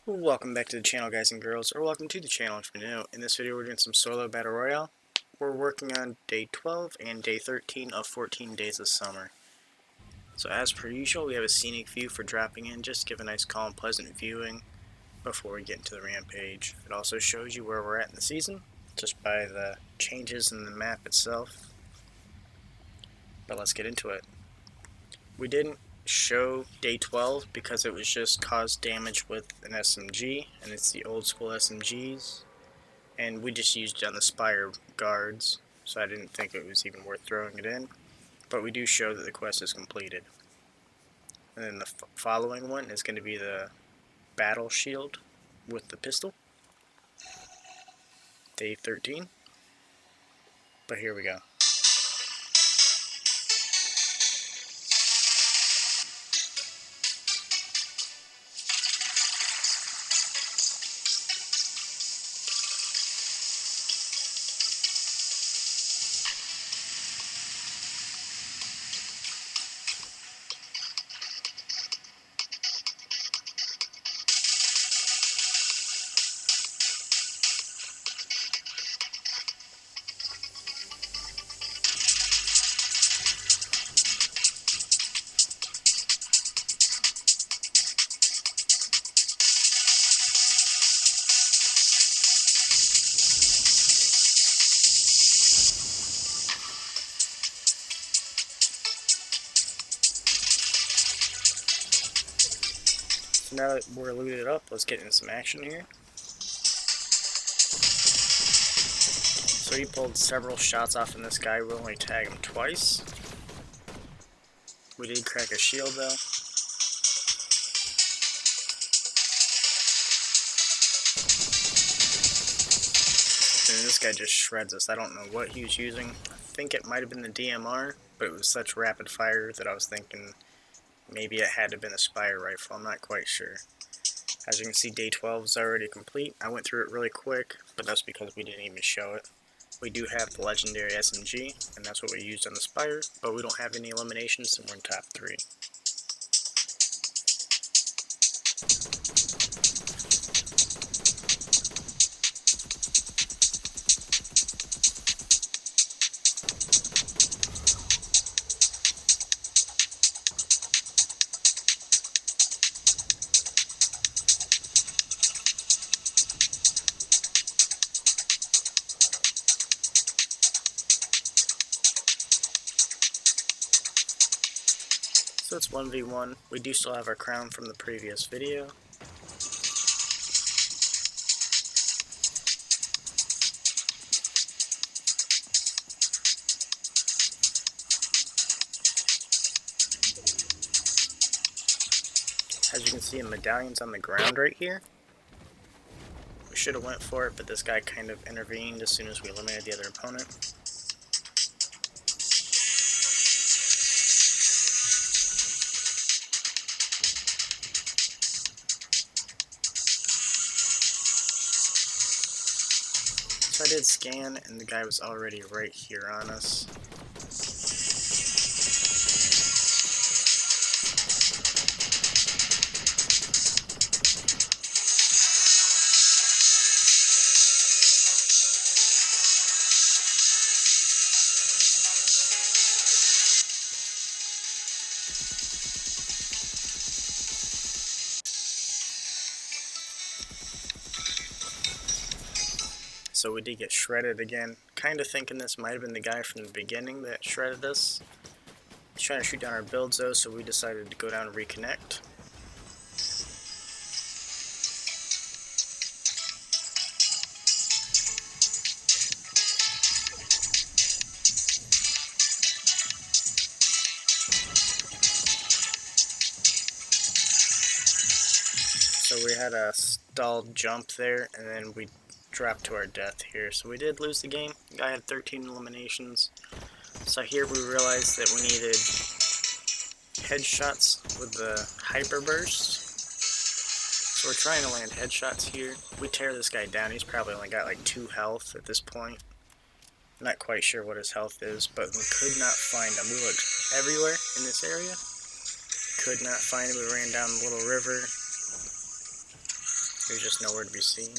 Welcome back to the channel, guys and girls, or welcome to the channel if you're new. In this video we're doing some solo battle royale. We're working on day 12 and day 13 of 14 days of summer. So as per usual, we have a scenic view for dropping in, just to give a nice calm pleasant viewing before we get into the rampage. It also shows you where we're at in the season, just by the changes in the map itself. But let's get into it. We didn't show day 12 because it was just cause damage with an SMG, and it's the old school SMGs, and we just used it on the Spire guards, so I didn't think it was even worth throwing it in, but we do show that the quest is completed. And then the following one is going to be the battle shield with the pistol, day 13, but here we go. So now that we're looted up, let's get into some action here. So he pulled several shots off in this guy. We only tag him twice. We did crack a shield though. And this guy just shreds us. I don't know what he was using. I think it might have been the DMR, but it was such rapid fire that I was thinking maybe it had to have been a Spire rifle. I'm not quite sure. As you can see, day 12 is already complete. I went through it really quick, but that's because we didn't even show it. We do have the legendary SMG, and that's what we used on the Spire, but we don't have any eliminations, and we're in top 3. So it's 1v1. We do still have our crown from the previous video. As you can see, a medallion's on the ground right here. We should have went for it, but this guy kind of intervened as soon as we eliminated the other opponent. So I did scan, and the guy was already right here on us. So we did get shredded again. Kind of thinking this might have been the guy from the beginning that shredded us. He's trying to shoot down our builds though, so we decided to go down and reconnect. So we had a stalled jump there, and then we dropped to our death here. So we did lose the game. The guy had 13 eliminations. So here we realized that we needed headshots with the hyper burst. So we're trying to land headshots here. We tear this guy down. He's probably only got like 2 health at this point. Not quite sure what his health is, but we could not find him. We looked everywhere in this area. Could not find him. We ran down the little river. He was just nowhere to be seen.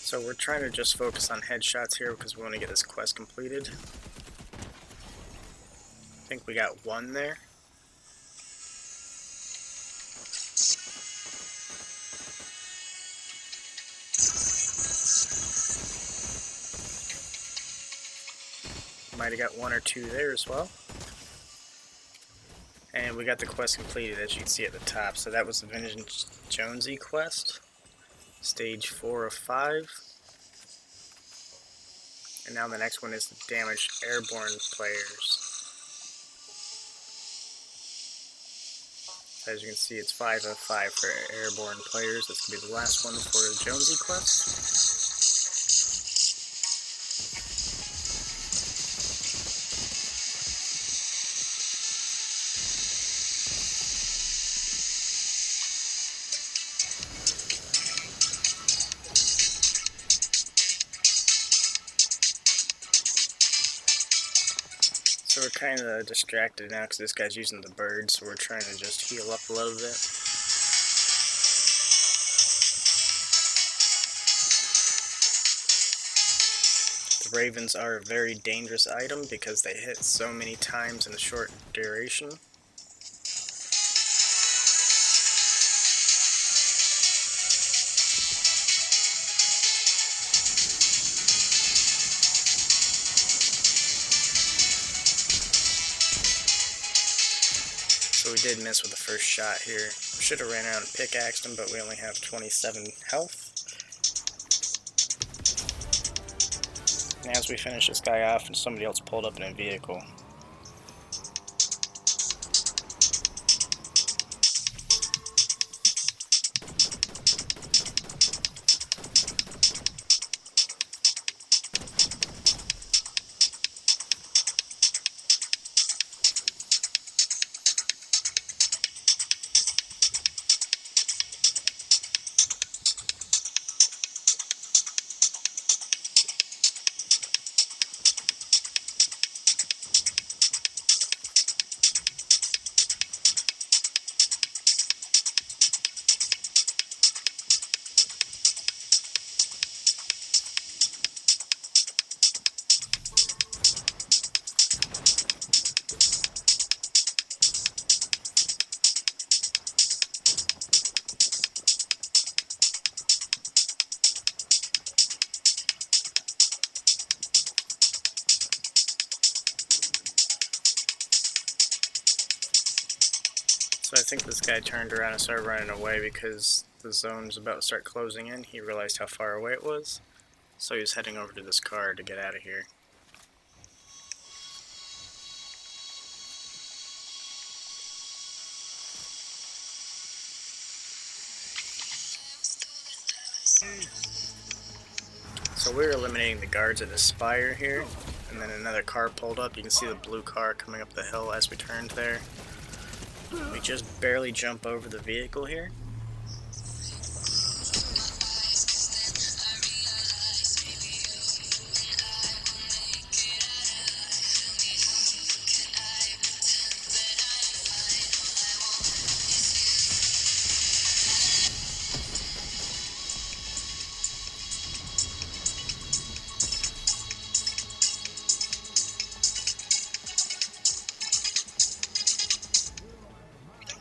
So we're trying to just focus on headshots here because we want to get this quest completed. I think we got one there. Might have got one or two there as well. And we got the quest completed, as you can see at the top. So that was the Vintage Jonesy quest. Stage 4 of 5. And now the next one is the damaged airborne players. As you can see, it's 5 of 5 for airborne players. That's going to be the last one for the Jonesy quest. So we're kind of distracted now because this guy's using the bird, so we're trying to just heal up a little bit. The ravens are a very dangerous item because they hit so many times in a short duration. So we did miss with the first shot here. Should have ran out and pickaxed him, but we only have 27 health. And as we finish this guy off, and somebody else pulled up in a vehicle. So I think this guy turned around and started running away because the zone was about to start closing in. He realized how far away it was, so he was heading over to this car to get out of here. So we're eliminating the guards at the spire here, and then another car pulled up. You can see the blue car coming up the hill as we turned there. We just barely jump over the vehicle here.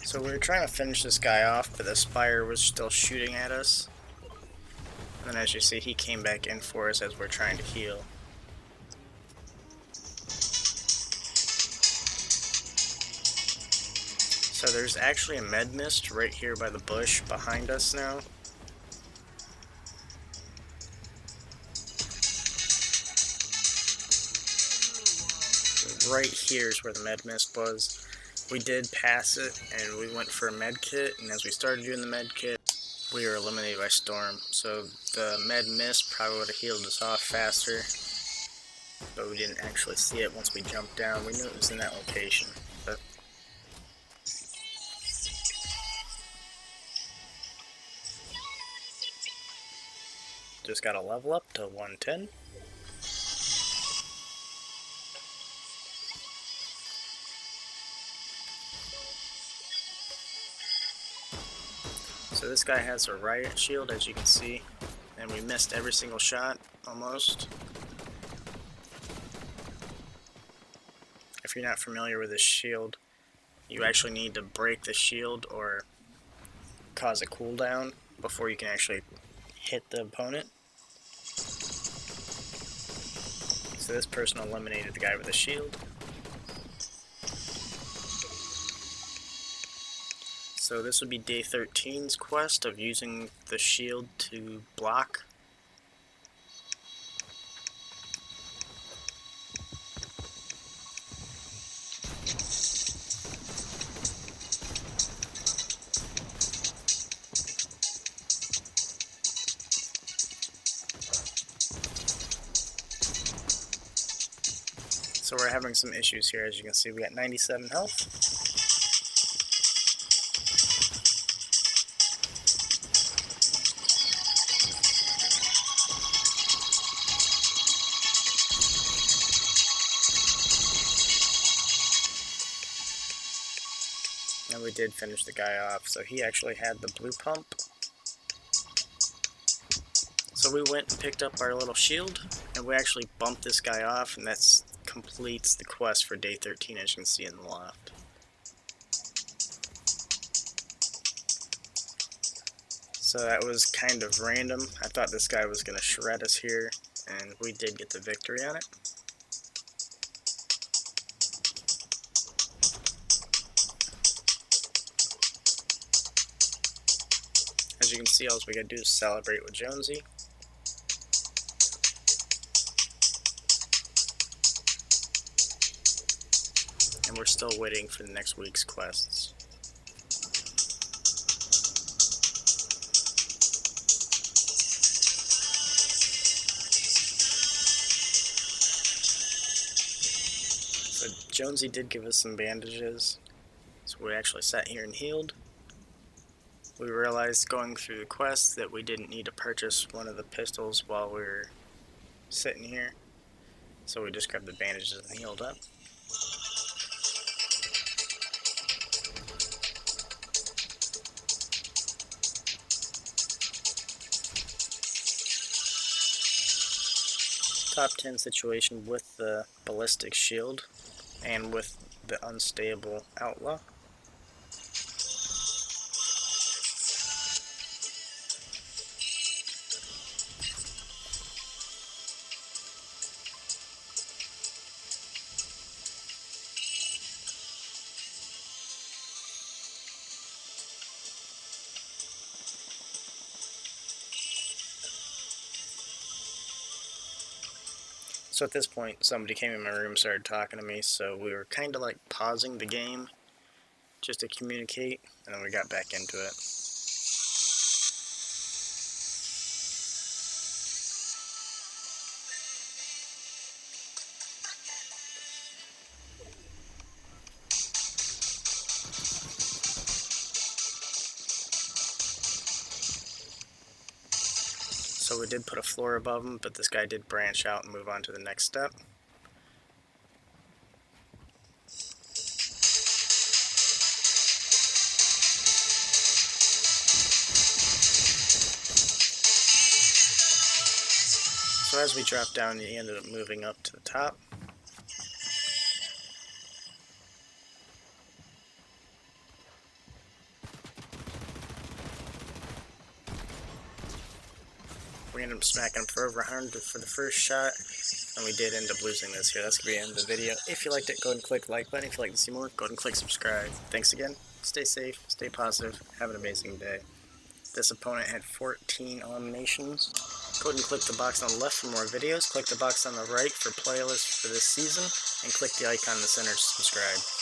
So we were trying to finish this guy off, but the spire was still shooting at us. And then as you see, he came back in for us as we're trying to heal. So there's actually a med mist right here by the bush behind us now. Right here is where the med mist was. We did pass it, and we went for a med kit, and as we started doing the med kit, we were eliminated by storm. So the med mist probably would have healed us off faster, but we didn't actually see it once we jumped down. We knew it was in that location, but just got a level up to 110. So this guy has a riot shield, as you can see, and we missed every single shot, almost. If you're not familiar with this shield, you actually need to break the shield or cause a cooldown before you can actually hit the opponent. So this person eliminated the guy with a shield. So this would be day 13's quest of using the shield to block. So we're having some issues here. As you can see, we got 97 health. And we did finish the guy off, so he actually had the blue pump. So we went and picked up our little shield, and we actually bumped this guy off, and that completes the quest for day 13, as you can see in the loft. So that was kind of random. I thought this guy was going to shred us here, and we did get the victory on it. As you can see, all we gotta do is celebrate with Jonesy. And we're still waiting for the next week's quests. So Jonesy did give us some bandages, so we actually sat here and healed. We realized going through the quest that we didn't need to purchase one of the pistols while we were sitting here, so we just grabbed the bandages and healed up. Top 10 situation with the ballistic shield and with the unstable outlaw. So at this point, somebody came in my room and started talking to me, so we were kind of like pausing the game just to communicate, and then we got back into it. So we did put a floor above him, but this guy did branch out and move on to the next step. So as we dropped down, he ended up moving up to the top. We ended up smacking him for over 100 for the first shot, and we did end up losing this here. That's going to be the end of the video. If you liked it, go ahead and click the like button. If you'd like to see more, go ahead and click subscribe. Thanks again. Stay safe, stay positive, have an amazing day. This opponent had 14 eliminations. Go ahead and click the box on the left for more videos, click the box on the right for playlists for this season, and click the icon in the center to subscribe.